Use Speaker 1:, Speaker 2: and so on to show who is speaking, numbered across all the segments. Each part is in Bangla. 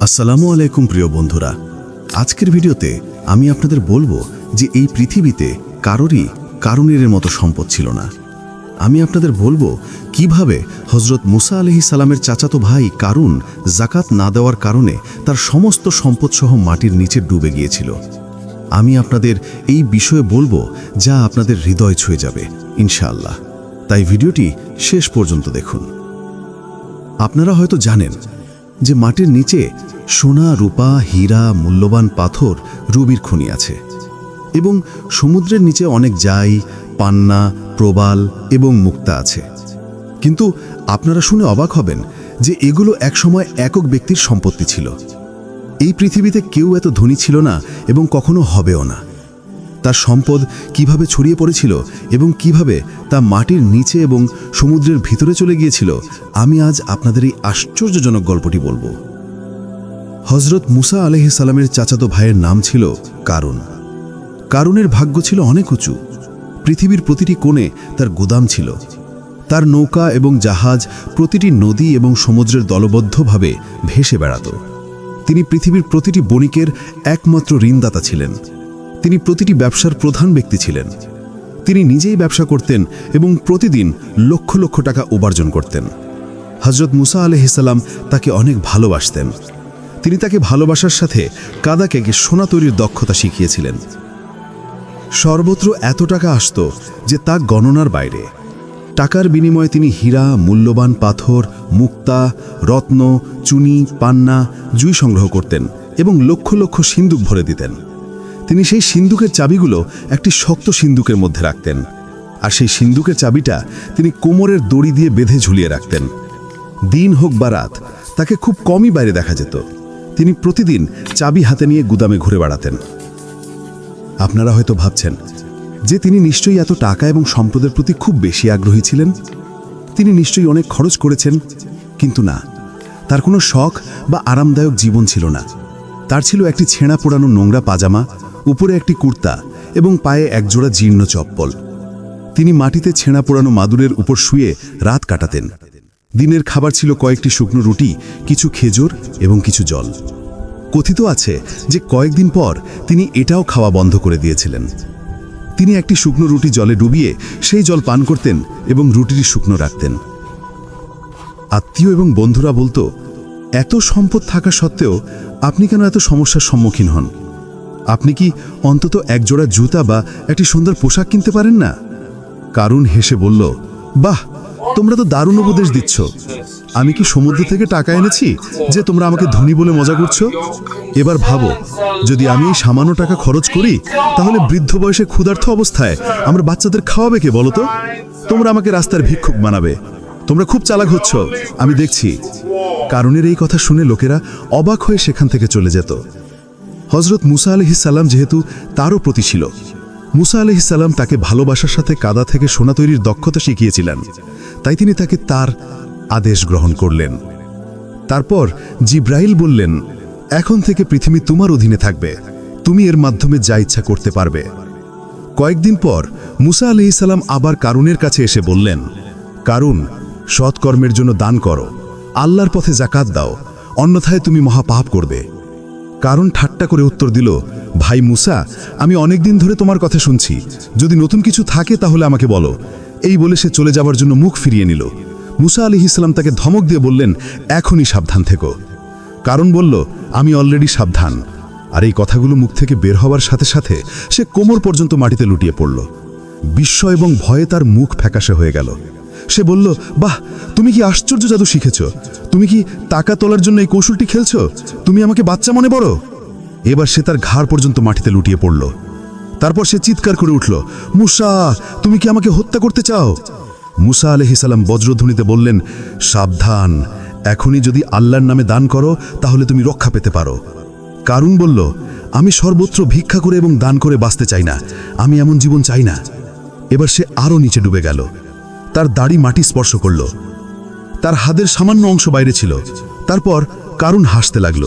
Speaker 1: আসসালামু আলাইকুম প্রিয় বন্ধুরা, আজকের ভিডিওতে আমি আপনাদের বলবো যে এই পৃথিবীতে কারোরই কারুনের মতো সম্পদ ছিল না। আমি আপনাদের বলবো কিভাবে হযরত মুসা আলাইহিস সালামের চাচাতো ভাই কারুন যাকাত না দেওয়ার কারণে তার সমস্ত সম্পদসহ মাটির নিচে ডুবে গিয়েছিল। আমি আপনাদের এই বিষয়ে বলবো যা আপনাদের হৃদয় ছুঁয়ে যাবে ইনশাআল্লাহ। তাই ভিডিওটি শেষ পর্যন্ত দেখুন। আপনারা হয়তো জানেন যে মাটির নিচে সোনা, রূপা, হীরা, মূল্যবান পাথর, রুবির খনি আছে এবং সমুদ্রের নিচে অনেক জাই, পান্না, প্রবাল এবং মুক্তা আছে। কিন্তু আপনারা শুনে অবাক হবেন যে এগুলো একসময় একক ব্যক্তির সম্পত্তি ছিল। এই পৃথিবীতে কেউ এত ধনী ছিল না এবং কখনো হবেও না। তার সম্পদ কিভাবে ছড়িয়ে পড়েছিল এবং কিভাবে তা মাটির নিচে এবং সমুদ্রের ভিতরে চলে গিয়েছিল, আমি আজ আপনাদের এই আশ্চর্যজনক গল্পটি বলবো। হযরত মুসা আলাইহিস সালামের চাচাতো ভাইয়ের নাম ছিল কারুন। কারুনের ভাগ্য ছিল অনেক উঁচু। পৃথিবীর প্রতিটি কোণে তার গোদাম ছিল। তার নৌকা এবং জাহাজ প্রতিটি নদী এবং সমুদ্রের দলবদ্ধভাবে ভেসে বেড়াত। তিনি পৃথিবীর প্রতিটি বণিকের একমাত্র ঋণদাতা ছিলেন। তিনি প্রতিটি ব্যবসার প্রধান ব্যক্তি ছিলেন। তিনি নিজেই ব্যবসা করতেন এবং প্রতিদিন লক্ষ লক্ষ টাকা উপার্জন করতেন। হযরত মুসা আলাইহিস সালাম তাকে অনেক ভালোবাসতেন। তিনি তাকে ভালোবাসার সাথে কাদাকে সোনা তৈরির দক্ষতা শিখিয়েছিলেন। সর্বত্র এত টাকা আসত যে তা গণনার বাইরে। টাকার বিনিময়ে তিনি হীরা, মূল্যবান পাথর, মুক্তা, রত্ন, চুনি, পান্না, জুই সংগ্রহ করতেন এবং লক্ষ লক্ষ সিন্দুক ভরে দিতেন। তিনি সেই সিন্দুকের চাবিগুলো একটি শক্ত সিন্দুকের মধ্যে রাখতেন, আর সেই সিন্দুকের চাবিটা তিনি কোমরের দড়ি দিয়ে বেঁধে ঝুলিয়ে রাখতেন। দিন হোক বা রাত, তাকে খুব কমই বাইরে দেখা যেত। তিনি প্রতিদিন চাবি হাতে নিয়ে গুদামে ঘুরে বেড়াতেন। আপনারা হয়তো ভাবছেন যে তিনি নিশ্চয়ই এত টাকা এবং সম্পদের প্রতি খুব বেশি আগ্রহী ছিলেন। তিনি নিশ্চয়ই অনেক খরচ করেছেন, কিন্তু না, তার কোনো শখ বা আরামদায়ক জীবন ছিল না। তার ছিল একটি ছেঁড়া পোড়ানো নোংরা পাজামা, উপরে একটি কুর্তা এবং পায়ে একজোড়া জীর্ণ চপ্পল। তিনি মাটিতে ছেঁড়া পোড়ানো মাদুরের উপর শুয়ে রাত কাটাতেন। দিনের খাবার ছিল কয়েকটি শুকনো রুটি, কিছু খেজুর এবং কিছু জল। কথিত আছে যে কয়েকদিন পর তিনি এটাও খাওয়া বন্ধ করে দিয়েছিলেন। তিনি একটি শুকনো রুটি জলে ডুবিয়ে সেই জল পান করতেন এবং রুটিটি শুকনো রাখতেন। আত্মীয় এবং বন্ধুরা বলতো, এত সম্পদ থাকা সত্ত্বেও আপনি কেন এত সমস্যার সম্মুখীন হন? আপনি কি অন্তত একজোড়া জুতা বা একটি সুন্দর পোশাক কিনতে পারেন না? কারুন হেসে বলল, বাহ, তোমরা তো দারুণ উপদেশ দিচ্ছ। আমি কি সমুদ্র থেকে টাকা এনেছি যে তোমরা আমাকে ধনী বলে মজা করছো? এবার ভাবো, যদি আমি এই সামান্য টাকা খরচ করি, তাহলে বৃদ্ধ বয়সে ক্ষুধার্ত অবস্থায় আমার বাচ্চাদের খাওয়াবে কে বলো তো? তোমরা আমাকে রাস্তার ভিক্ষুক বানাবে। তোমরা খুব চালাক হচ্ছ, আমি দেখছি। কারুনের এই কথা শুনে লোকেরা অবাক হয়ে সেখান থেকে চলে যেত। হযরত মুসা আলাইহিস সালাম যেহেতু তারও প্রতি ছিল, মুসা আলাইহিস সালাম তাকে ভালোবাসার সাথে কাদা থেকে সোনা তৈরির দক্ষতা শিখিয়েছিলেন, তাই তিনি তাকে তার আদেশ গ্রহণ করলেন। তারপর জিব্রাইল বললেন, এখন থেকে পৃথিবী তোমার অধীনে থাকবে, তুমি এর মাধ্যমে যা ইচ্ছা করতে পারবে। কয়েকদিন পর মুসা আলাইহিস সালাম আবার কারুনের কাছে এসে বললেন, কারুন, সৎকর্মের জন্য দান করো, আল্লাহর পথে যাকাত দাও, অন্যথায় তুমি মহাপাপ করবে। কারুন ঠাট্টা করে উত্তর দিল, ভাই মুসা, আমি অনেকদিন ধরে তোমার কথা শুনছি, যদি নতুন কিছু থাকে তাহলে আমাকে বলো। এই বলে সে চলে যাবার জন্য মুখ ফিরিয়ে নিল। মুসা আলাইহিস সালাম তাকে ধমক দিয়ে বললেন, এখনই সাবধান থেকো। কারুন বলল, আমি অলরেডি সাবধান। আর এই কথাগুলো মুখ থেকে বের হওয়ার সাথে সাথে সে কোমর পর্যন্ত মাটিতে লুটিয়ে পড়ল। বিস্ময় এবং ভয়ে তার মুখ ফ্যাকাশে হয়ে গেল। সে বলল, বাহ, তুমি কি আশ্চর্য জাদু শিখেছ? তুমি কি টাকা তোলার জন্য এই কৌশলটি খেলছো? তুমি আমাকে বাচ্চা মনে করো? এবার সে তার ঘাড় পর্যন্ত মাটিতে লুটিয়ে পড়ল। তারপর সে চিৎকার করে উঠল, মুসা, তুমি কি আমাকে হত্যা করতে চাও? মুসা আলাইহিস সালাম বজ্রধ্বনিতে বললেন, সাবধান, এখনই যদি আল্লাহর নামে দান করো তাহলে তুমি রক্ষা পেতে পারো। কারুন বলল, আমি সর্বত্র ভিক্ষা করে এবং দান করে বাঁচতে চাই না, আমি এমন জীবন চাই না। এবার সে আরও নিচে ডুবে গেল। তার দাড়ি মাটি স্পর্শ করল। তার হাতের সামান্য অংশ বাইরে ছিল। তারপর কারুন হাসতে লাগল।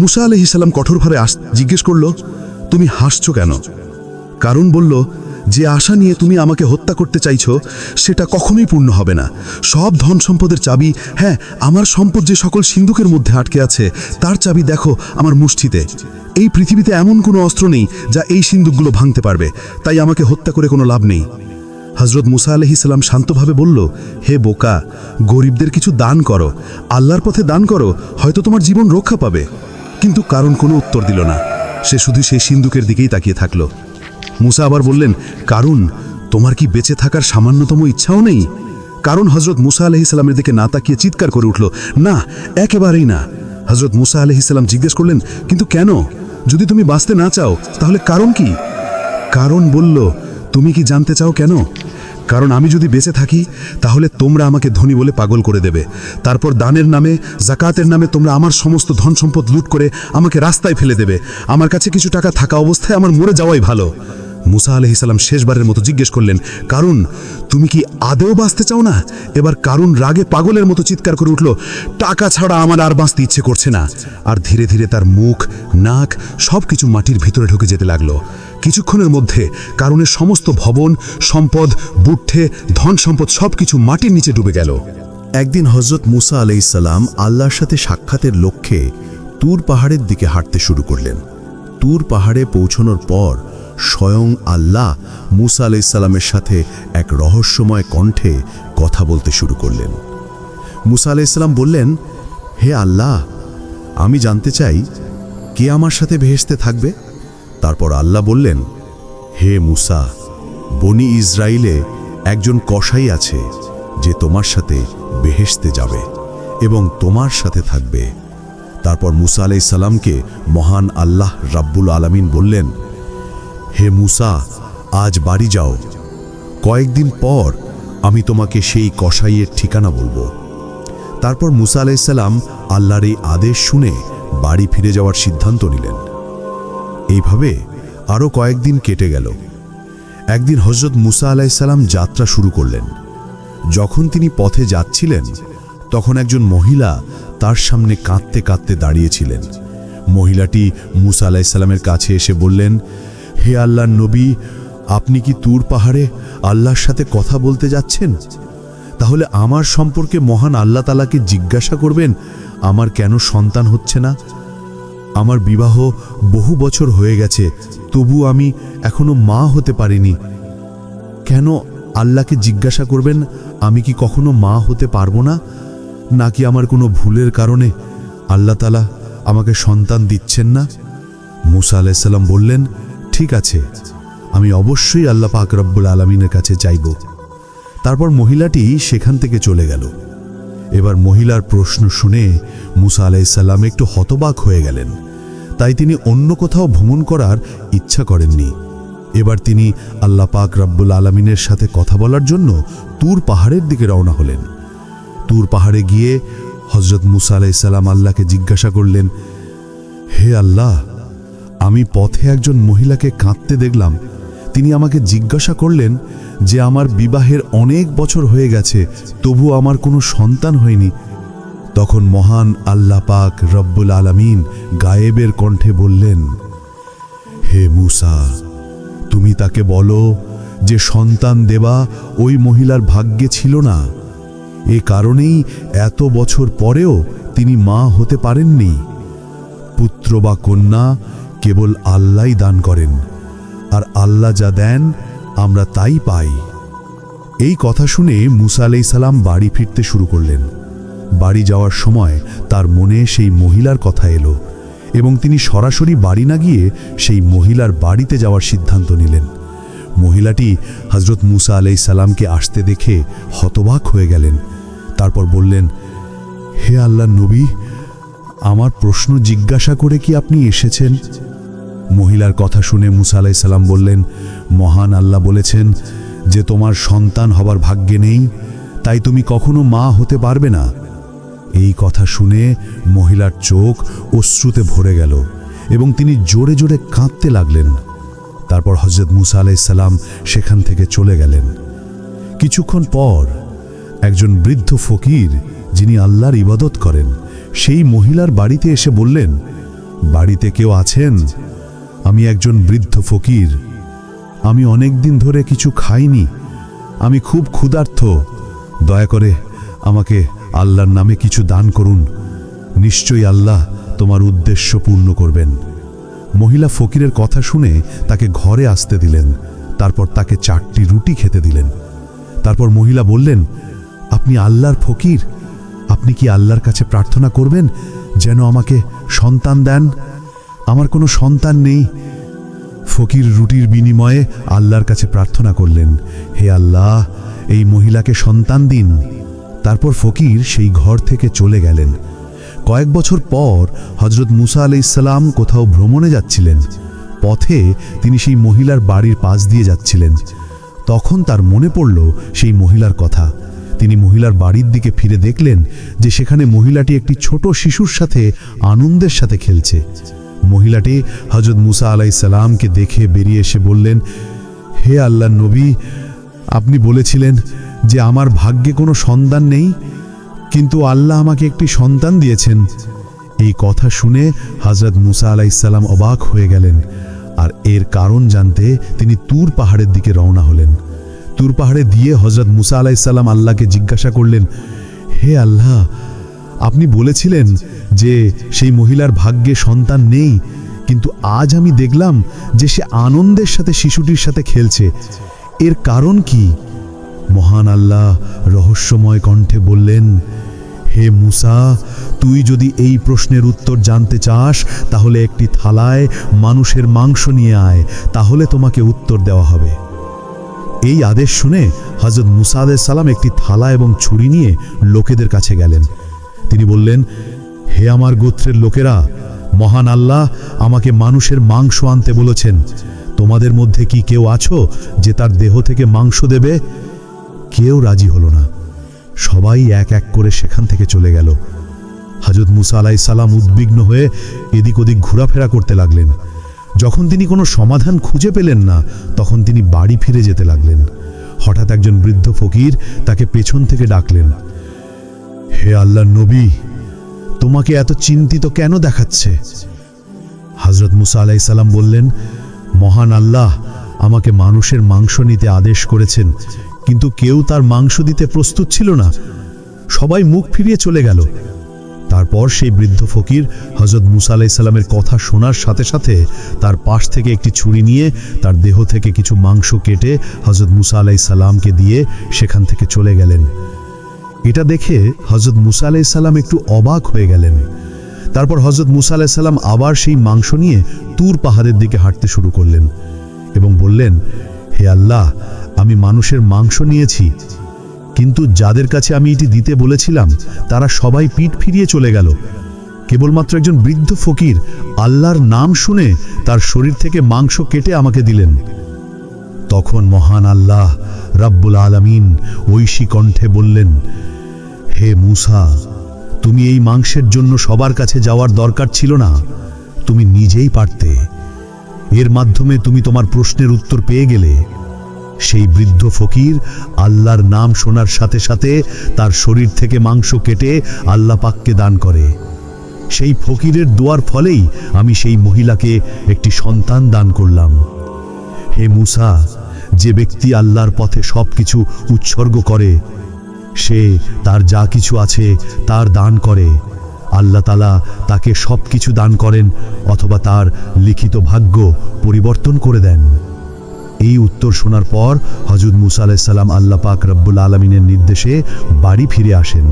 Speaker 1: মুসা আলাইহিস সালাম কঠোরভাবে জিজ্ঞেস করল, তুমি হাসছো কেন? কারুন বলল, যে আশা নিয়ে তুমি আমাকে হত্যা করতে চাইছো সেটা কখনোই পূর্ণ হবে না। সব ধন সম্পদের চাবি, হ্যাঁ, আমার সম্পদ যে সকল সিন্ধুকের মধ্যে আটকে আছে তার চাবি দেখো আমার মুষ্টিতে। এই পৃথিবীতে এমন কোনো অস্ত্র নেই যা এই সিন্ধুকগুলো ভাঙতে পারবে, তাই আমাকে হত্যা করে কোনো লাভ নেই। হযরত মুসা আলাইহিস সালাম শান্তভাবে বলল, হে বোকা, গরিবদের কিছু দান করো, আল্লাহর পথে দান করো, হয়তো তোমার জীবন রক্ষা পাবে। কিন্তু কারণ কোনো উত্তর দিল না, সে শুধু সেই সিন্ধুকের দিকেই তাকিয়ে থাকলো। মুসা আবার বললেন, কারণ তোমার কি বেঁচে থাকার সামান্যতম ইচ্ছাও নেই? কারণ হযরত মুসা আলাইহিস সালামের দিকে না তাকিয়ে চিৎকার করে উঠল, না, একেবারেই না। হযরত মুসা আলাইহিস সালাম জিজ্ঞেস করলেন, কিন্তু কেন? যদি তুমি বাঁচতে না চাও তাহলে কারণ কি? কারণ বলল, তুমি কি জানতে চাও কেন? কারণ আমি যদি বেঁচে থাকি তাহলে তোমরা আমাকে ধনী বলে পাগল করে দেবে। তারপর দানের নামে, জাকাতের নামে তোমরা আমার সমস্ত ধন সম্পদ লুট করে আমাকে রাস্তায় ফেলে দেবে। আমার কাছে কিছু টাকা থাকা অবস্থায় আমার মরে যাওয়াই ভালো। মুসা আলাইহিস সালাম শেষবারের মতো জিজ্ঞেস করলেন, কারণ তুমি কি আদেও বাঁচতে চাও না? এবার কারণ রাগে পাগলের মতো চিৎকার করে উঠল, টাকা ছাড়া আমার আর বাঁচতে ইচ্ছে করছে না। আর ধীরে ধীরে তার মুখ, নাক সব কিছু মাটির ভিতরে ঢুকে যেতে লাগলো। কিছুক্ষণের মধ্যে কারণের সমস্ত ভবন, সম্পদ, বুদ্ধে, ধন সম্পদ সব কিছু মাটির নিচে ডুবে গেল। একদিন হযরত মুসা আলাইহিস সালাম আল্লাহর সাথে সাক্ষাতের লক্ষ্যে তুর পাহাড়ের দিকে হাঁটতে শুরু করলেন। তুর পাহাড়ে পৌঁছানোর পর স্বয়ং আল্লাহ মুসা আলাইহিস সালামের সাথে এক রহস্যময় কণ্ঠে কথা বলতে শুরু করলেন। মুসা আলাইহিস সালাম বললেন, হে আল্লাহ, আমি জানতে চাই কে আমার সাথে বেহেশতে থাকবে? তারপর আল্লাহ বললেন, হে মুসা, বনি ইসরাইলে একজন কসাই আছে যে তোমার সাথে বেহেশতে যাবে এবং তোমার সাথে থাকবে। তারপর মুসা আলাইহিস সালামকে মহান আল্লাহ রাব্বুল আলামিন বললেন, হে মুসা, আজ বাড়ি যাও, কয়েকদিন পর আমি তোমাকে সেই কসাইয়ের ঠিকানা বলবো। তারপর মুসা আলাইহিস সালাম আল্লাহর এই আদেশ শুনে বাড়ি ফিরে যাওয়ার সিদ্ধান্ত নিলেন। এইভাবে আরও কয়েকদিন কেটে গেল। একদিন হযরত মুসা আলাইহিস সালাম যাত্রা শুরু করলেন। যখন তিনি পথে যাচ্ছিলেন তখন একজন মহিলা তার সামনে কাঁদতে কাঁদতে দাঁড়িয়েছিলেন। মহিলাটি মুসা আলাইহিস সালামের কাছে এসে বললেন, হে আল্লাহর নবী, আপনি কি তুর পাহাড়ে আল্লাহর সাথে কথা বলতে যাচ্ছেন? তাহলে আমার সম্পর্কে মহান আল্লাহ তাআলাকে জিজ্ঞাসা করবেন আমার কেন সন্তান হচ্ছে না। আমার বিবাহ বহু বছর হয়ে গেছে, তবু আমি এখনো মা হতে পারিনি। কেন আল্লাহকে জিজ্ঞাসা করবেন আমি কি কখনো মা হতে পারবো না, নাকি আমার কোনো ভুলের কারণে আল্লাহ তাআলা আমাকে সন্তান দিচ্ছেন না? মুসা আলাইহিস সালাম বললেন, ঠিক আছে, আমি অবশ্যই আল্লাহ পাক রব্বুল আলামিনের কাছে চাইব। তারপর মহিলাটি সেখান থেকে চলে গেল। এবার মহিলার প্রশ্ন শুনে মুসা আলাইহিস সালাম একটু হতবাক হয়ে গেলেন, তাই তিনি অন্য কোথাও ভ্রমণ করার ইচ্ছা করেননি। এবার তিনি আল্লাহ পাক রব্বুল আলামিনের সাথে কথা বলার জন্য তুর পাহাড়ের দিকে রওনা হলেন। তুর পাহাড়ে গিয়ে হযরত মুসা আলাইহিস সালাম আল্লাহকে জিজ্ঞাসা করলেন, হে আল্লাহ, আমি পথে একজন মহিলাকে কাঁদতে দেখলাম। তিনি আমাকে জিজ্ঞাসা করলেন যে আমার বিবাহের অনেক বছর হয়ে গেছে, তবু আমার কোনো সন্তান হয়নি। তখন মহান আল্লাহ পাক রব্বুল আলামিন গায়েবের কণ্ঠে বললেন, হে মুসা, তুমি তাকে বলো যে সন্তান দেওয়া ওই মহিলার ভাগ্যে ছিল না। এ কারণেই এত বছর পরেও তিনি মা হতে পারেননি। পুত্র বা কন্যা কেবল আল্লাহই দান করেন, আর আল্লাহ যা দেন আমরা তাই পাই। এই কথা শুনে মুসা আলাইহিস সালাম বাড়ি ফিরতে শুরু করলেন। বাড়ি যাওয়ার সময় তার মনে সেই মহিলার কথা এলো এবং তিনি সরাসরি বাড়ি না গিয়ে সেই মহিলার বাড়িতে যাওয়ার সিদ্ধান্ত নিলেন। মহিলাটি হযরত মুসা আলাইহিস সালামকে আসতে দেখে হতবাক হয়ে গেলেন। তারপর বললেন, হে আল্লাহর নবী, আমার প্রশ্ন জিজ্ঞাসা করে কি আপনি এসেছেন? মহিলার কথা শুনে মুসা আলাইহিস সালাম বললেন, মহান আল্লাহ বলেছেন যে তোমার সন্তান হবার ভাগ্যে নেই, তাই তুমি কখনো মা হতে পারবে না। এই কথা শুনে মহিলার চোখ অশ্রুতে ভরে গেল এবং তিনি জোরে জোরে কাঁদতে লাগলেন। তারপর হযরত মুসা আলাইহিস সালাম সেখান থেকে চলে গেলেন। কিছুক্ষণ পর একজন বৃদ্ধ ফকির, যিনি আল্লাহর ইবাদত করেন, সেই মহিলার বাড়িতে এসে বললেন, বাড়িতে কেউ আছেন? আমি একজন বৃদ্ধ ফকির,
Speaker 2: আমি অনেক দিন ধরে কিছু খাইনি, আমি খুব ক্ষুধার্ত, দয়া করে আমাকে আল্লাহর নামে কিছু দান করুন, নিশ্চয়ই আল্লাহ তোমার উদ্দেশ্য পূর্ণ করবেন। মহিলা ফকিরের কথা শুনে তাকে ঘরে আসতে দিলেন, তারপর তাকে 4টি রুটি খেতে দিলেন। তারপর মহিলা বললেন, আপনি আল্লাহর ফকির, আপনি কি আল্লাহর কাছে প্রার্থনা করবেন যেন আমাকে সন্তান দেন? আমার কোনো সন্তান নেই। ফকির রুটির বিনিময়ে আল্লাহর কাছে প্রার্থনা করলেন, হে আল্লাহ, এই মহিলাকে সন্তান দিন। তারপর ফকির সেই ঘর থেকে চলে গেলেন। কয়েক বছর পর হযরত মুসা আলাইহিস সালাম কোথাও ভ্রমণে যাচ্ছিলেন। পথে তিনি সেই মহিলার বাড়ির পাশ দিয়ে যাচ্ছিলেন। তখন তার মনে পড়ল সেই মহিলার কথা। তিনি মহিলার বাড়ির দিকে ফিরে দেখলেন যে সেখানে মহিলাটি একটি ছোট শিশুর সাথে আনন্দের সাথে খেলছে। মহিলাটি হযরত মুসা আলাইহিস সালামকে দেখে বেরিয়ে এসে বললেন, হে আল্লাহর নবী, আপনি বলেছিলেন যে আমার ভাগ্যে কোনো সন্তান নেই, কিন্তু আল্লাহ আমাকে একটি সন্তান দিয়েছেন। এই কথা শুনে হযরত মুসা আলাইহিস সালাম অবাক হয়ে গেলেন, আর এর কারণ জানতে তিনি তুর পাহাড়ের দিকে রওনা হলেন। তুর পাহাড়ে দিয়ে হযরত মুসা আলাইহিস সালাম আল্লাহকে জিজ্ঞাসা করলেন, হে আল্লাহ, আপনি বলেছিলেন যে সেই মহিলার ভাগ্যে সন্তান নেই, কিন্তু আজ আমি দেখলাম যে সে আনন্দের সাথে শিশুটির সাথে খেলছে, এর কারণ কি? মহান আল্লাহ রহস্যময় কণ্ঠে বললেন, হে মুসা, তুই যদি এই প্রশ্নের উত্তর জানতে চাস তাহলে একটি থালায় মানুষের মাংস নিয়ে আয়, তাহলে তোমাকে উত্তর দেওয়া হবে। এই আদেশ শুনে হযরত মুসা আলাইহিস সালাম একটি থালা এবং ছুরি নিয়ে লোকেদের কাছে গেলেন। তিনি বললেন, হে আমার গোত্রের লোকেরা, মহান আল্লাহ আমাকে মানুষের মাংস আনতে বলেছেন। তোমাদের মধ্যে কি কেউ আছো যে তার দেহ থেকে মাংস দেবে? কেউ রাজি হলো না। সবাই এক এক করে সেখান থেকে চলে গেল। হযরত মুসা আলাইহিস সালাম উদ্বিগ্ন হয়ে এদিক ওদিক ঘোরাফেরা করতে লাগলেন। যখন তিনি কোনো সমাধান খুঁজে পেলেন না, তখন তিনি বাড়ি ফিরে যেতে লাগলেন। হঠাৎ একজন বৃদ্ধ ফকির তাকে পেছন থেকে ডাকলেন, হে আল্লাহর নবী, তোমাকে এত চিন্তিত কেন দেখাচ্ছে? হযরত মুসা আলাইহিস সালাম বললেন, মহান আল্লাহ আমাকে মানুষের মাংস নিতে আদেশ করেছেন, কিন্তু কেউ তার মাংস দিতে প্রস্তুত ছিল না। সবাই মুখ ফিরিয়ে চলে গেল। তারপর সেই বৃদ্ধ ফকির হযরত মুসা আলাইহিস সালামের কথা শোনার সাথে সাথে তার পাশ থেকে একটি ছুরি নিয়ে তার দেহ থেকে কিছু মাংস কেটে হযরত মুসা আলাইহিস সালামকে দিয়ে সেখান থেকে চলে গেলেন। এটা দেখে হযরত মুসা আলাইহিস সালাম একটু অবাক হয়ে গেলেন। তারপর হযরত মুসা আলাইহিস সালাম আবার সেই মাংস নিয়ে তুর পাহাড়ের দিকে হাঁটতে শুরু করলেন এবং বললেন, হে আল্লাহ, আমি মানুষের মাংস নিয়েছি, কিন্তু যাদের কাছে আমি এটি দিতে বলেছিলাম তারা সবাই পিঠ ফিরিয়ে চলে গেল। কেবলমাত্র একজন বৃদ্ধ ফকির আল্লাহর নাম শুনে তার শরীর থেকে মাংস কেটে আমাকে দিলেন। তখন মহান আল্লাহ রাব্বুল আলামিন ঐশী কণ্ঠে বললেন, হে মুসা, তুমি এই মাংসের জন্য সবার কাছে যাওয়ার দরকার ছিল না, তুমি নিজেই পারতে। এর মাধ্যমে তুমি তোমার প্রশ্নের উত্তর পেয়ে গেলে। সেই বৃদ্ধ ফকির আল্লাহর নাম শোনার সাথে সাথে তার শরীর থেকে মাংস কেটে আল্লাহ পাককে দান করে। সেই ফকিরের দোয়ার ফলেই আমি সেই মহিলাকে একটি সন্তান দান করলাম। হে মুসা, যে ব্যক্তি আল্লাহর পথে সবকিছু উৎসর্গ করে, সে তার যা কিছু আছে তার দান করে, আল্লাহ তাআলা তাকে সবকিছু দান করেন অথবা তার লিখিত ভাগ্য পরিবর্তন করে দেন। এই উত্তর শোনার পর হযরত মুসা আলাইহিস সালাম আল্লাহ পাক রব্বুল আলামিনের নির্দেশে বাড়ি ফিরে আসেন।